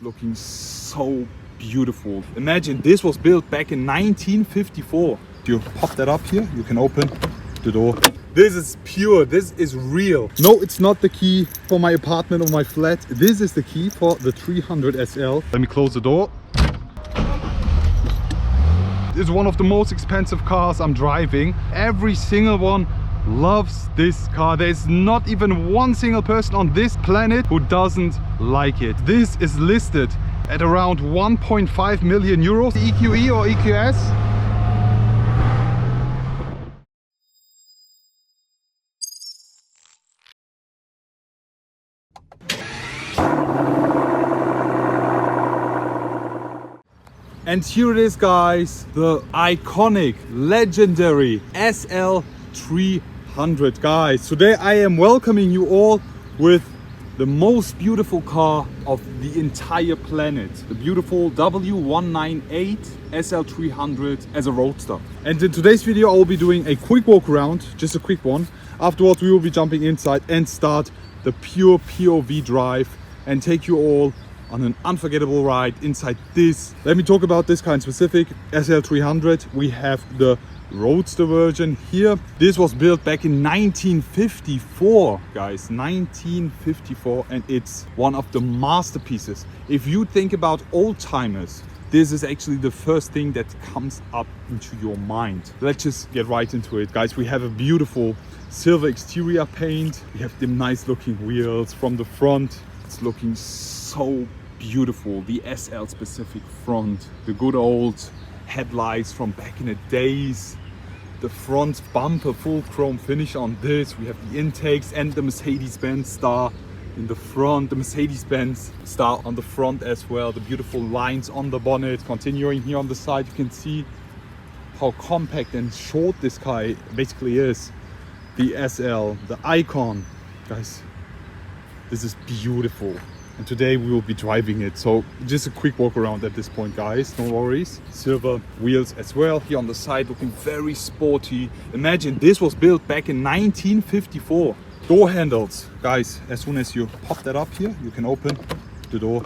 looking so beautiful. Imagine this was built back in 1954. You pop that up here, you can open the door. This is pure, this is real. No, it's not the key for my apartment or my flat. This is the key for the 300 SL. Let me close the door. It's one of the most expensive cars I'm driving. Every single one loves this car. There's not even one single person on this planet who doesn't like it. This is listed at around 1.5 million euros. EQE or EQS? And here it is, guys, the iconic, legendary SL300. Guys, today I am welcoming you all with the most beautiful car of the entire planet, the beautiful W198 SL300 as a Roadster. And in today's video I will be doing a quick walk around, just a quick one. Afterwards we will be jumping inside and start the pure POV drive and take you all on an unforgettable ride inside this. Let me talk about this car in specific, SL300. We have the Roadster version here. This was built back in 1954, guys, 1954, and it's one of the masterpieces. If you think about old timers, this is actually the first thing that comes up into your mind. Let's just get right into it, guys. We have a beautiful silver exterior paint. We have the nice looking wheels from the front. It's looking so beautiful. The SL specific front, the good old headlights from back in the days, the front bumper, full chrome finish on this. We have the intakes and the Mercedes Benz star in the front, the Mercedes Benz star on the front as well, the beautiful lines on the bonnet. Continuing here on the side, you can see how compact and short this car basically is. The SL, the icon, guys, this is beautiful. And today we will be driving it, so just a quick walk around at this point, guys, no worries. Silver wheels as well here on the side, looking very sporty. Imagine this was built back in 1954. Door handles, guys, as soon as you pop that up here, you can open the door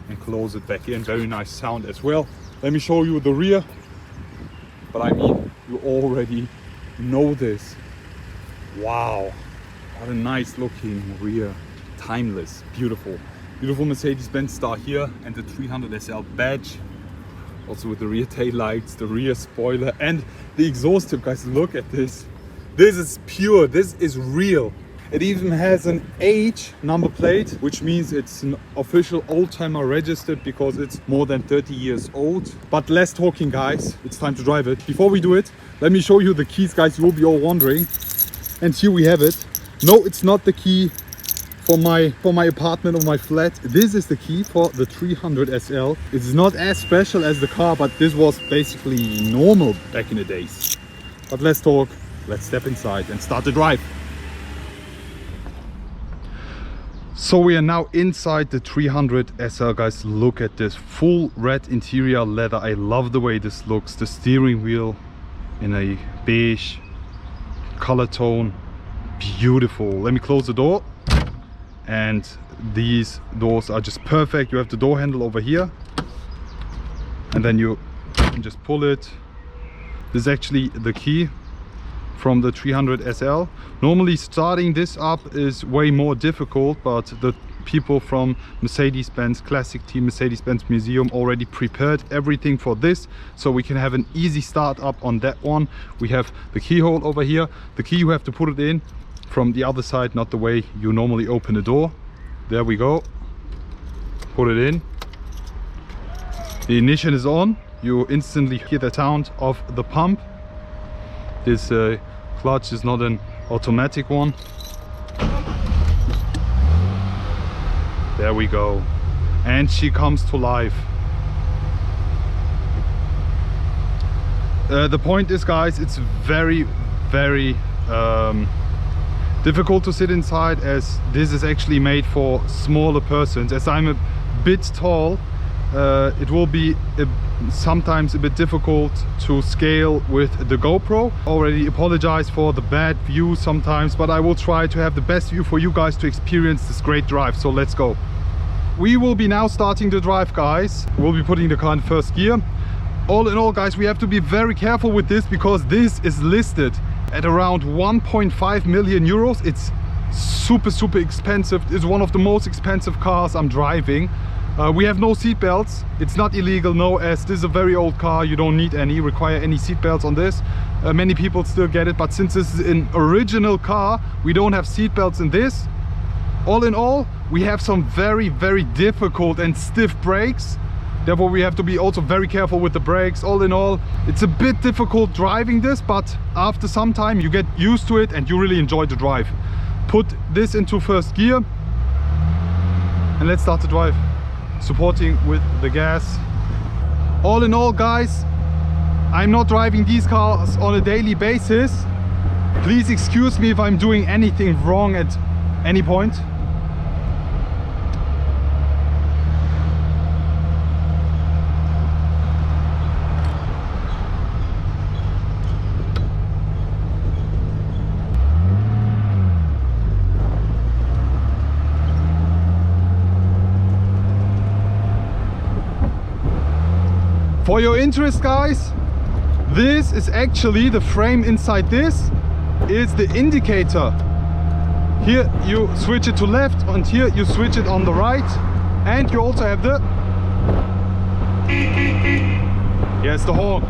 and close it back in. Very nice sound as well. Let me show you the rear, but I mean, you already know this. Wow, what a nice looking rear. Timeless, beautiful Mercedes Benz star here, and the 300 SL badge, also with the rear tail lights, the rear spoiler, and the exhaust tip. Guys, look at this. This is pure, this is real. It even has an H number plate, which means it's an official old-timer registered because it's more than 30 years old. But less talking, guys, it's time to drive it. Before we do it, let me show you the keys, guys. You will be all wondering, and here we have it. No, it's not the key for my apartment or my flat. This is the key for the 300 SL. It's not as special as the car, but this was basically normal back in the days. But let's talk, let's step inside and start the drive. So we are now inside the 300 SL, guys. Look at this full red interior leather. I love the way this looks. The steering wheel in a beige color tone, beautiful. Let me close the door. And these doors are just perfect. You have the door handle over here, and then you can just pull it. This is actually the key from the 300 SL. Normally starting this up is way more difficult, but the people from Mercedes Benz Classic Team, Mercedes Benz Museum already prepared everything for this, so we can have an easy start up on that one. We have the keyhole over here. The key, you have to put it in from the other side, not the way you normally open the door. There we go. Put it in. The ignition is on. You instantly hear the sound of the pump. This clutch is not an automatic one. There we go. And she comes to life. The point is, guys, it's very difficult to sit inside, as this is actually made for smaller persons. As I'm a bit tall, it will be sometimes a bit difficult to scale with the GoPro. Already apologize for the bad view sometimes, but I will try to have the best view for you guys to experience this great drive. So let's go. we will be now starting the drive, guys. We'll be putting the car in first gear. All in all, guys, we have to be very careful with this because this is listed at around 1.5 million euros. It's super expensive. It's one of the most expensive cars I'm driving. We have no seat belts. It's not illegal, no, as this is a very old car. You don't need any, require any seat belts on this. Many people still get it, but since this is an original car, we don't have seat belts in this. All in all, we have some very difficult and stiff brakes. Therefore, we have to be also very careful with the brakes. All in all, it's a bit difficult driving this, but after some time you get used to it and you really enjoy the drive. Put this into first gear and let's start the drive, supporting with the gas. All in all, guys, I'm not driving these cars on a daily basis. Please excuse me if I'm doing anything wrong at any point. For your interest, guys, this is actually the frame inside. This is the indicator. Here you switch it to left and here you switch it on the right, and you also have the yes, the horn.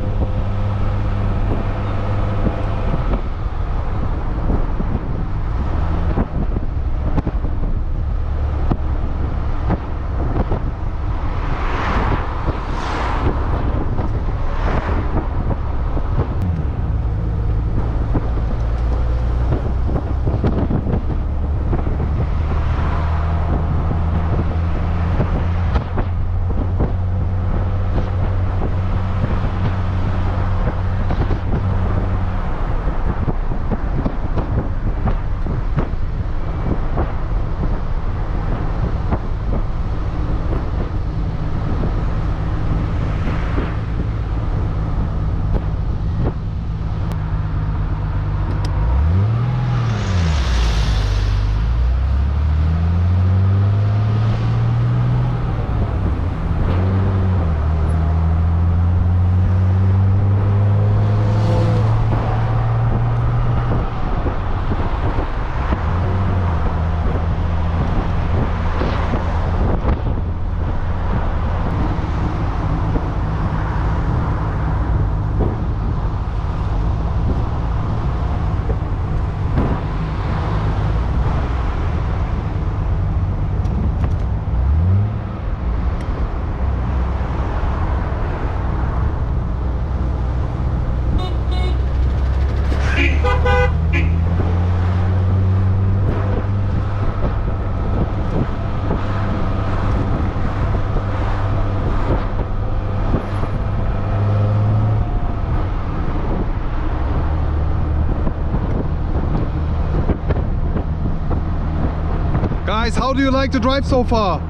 Guys, how do you like the drive so far?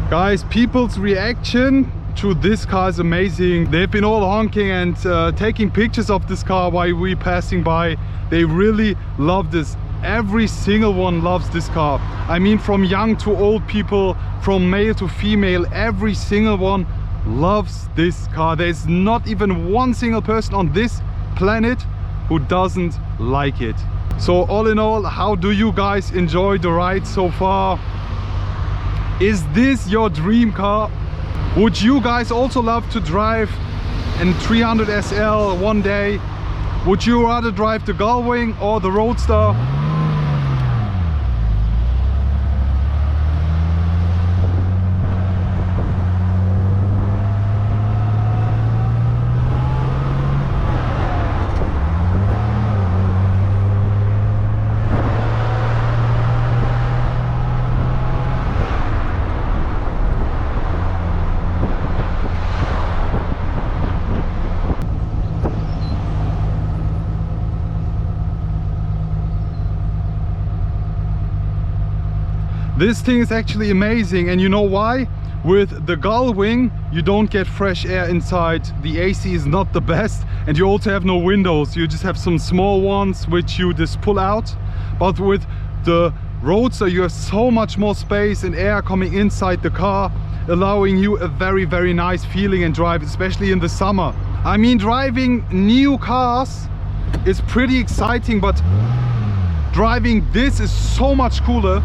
Guys, people's reaction to this car is amazing. They've been all honking and taking pictures of this car while we're passing by. They really love this. Every single one loves this car. I mean, from young to old people, from male to female, every single one loves this car. There's not even one single person on this planet who doesn't like it. So all in all, how do you guys enjoy the ride so far? Is this your dream car? Would you guys also love to drive an 300 SL one day? Would you rather drive the Gullwing or the Roadster? This thing is actually amazing, and you know why? With the Gullwing you don't get fresh air inside. The AC is not the best, and you also have no windows. You just have some small ones which you just pull out. But with the Roadster you have so much more space and air coming inside the car, allowing you a very, very nice feeling and drive, especially in the summer. I mean, driving new cars is pretty exciting, but driving this is so much cooler.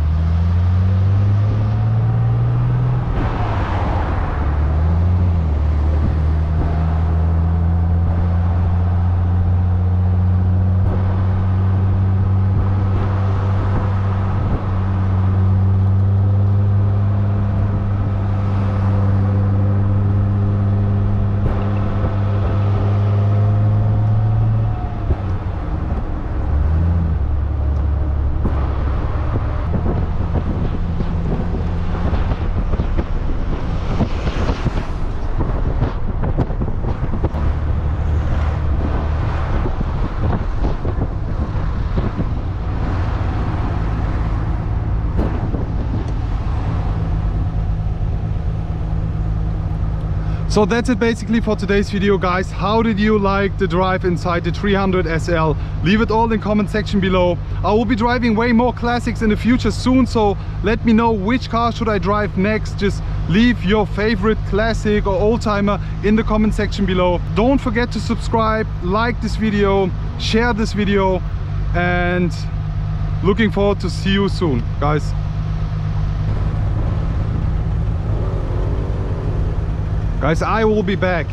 So that's it basically for today's video, guys. How did you like the drive inside the 300 SL? Leave it all in comment section below. I will be driving way more classics in the future soon, so let me know which car should I drive next. Just leave your favorite classic or oldtimer in the comment section below. Don't forget to subscribe, like this video, share this video, and looking forward to see you soon, guys. Guys, I will be back.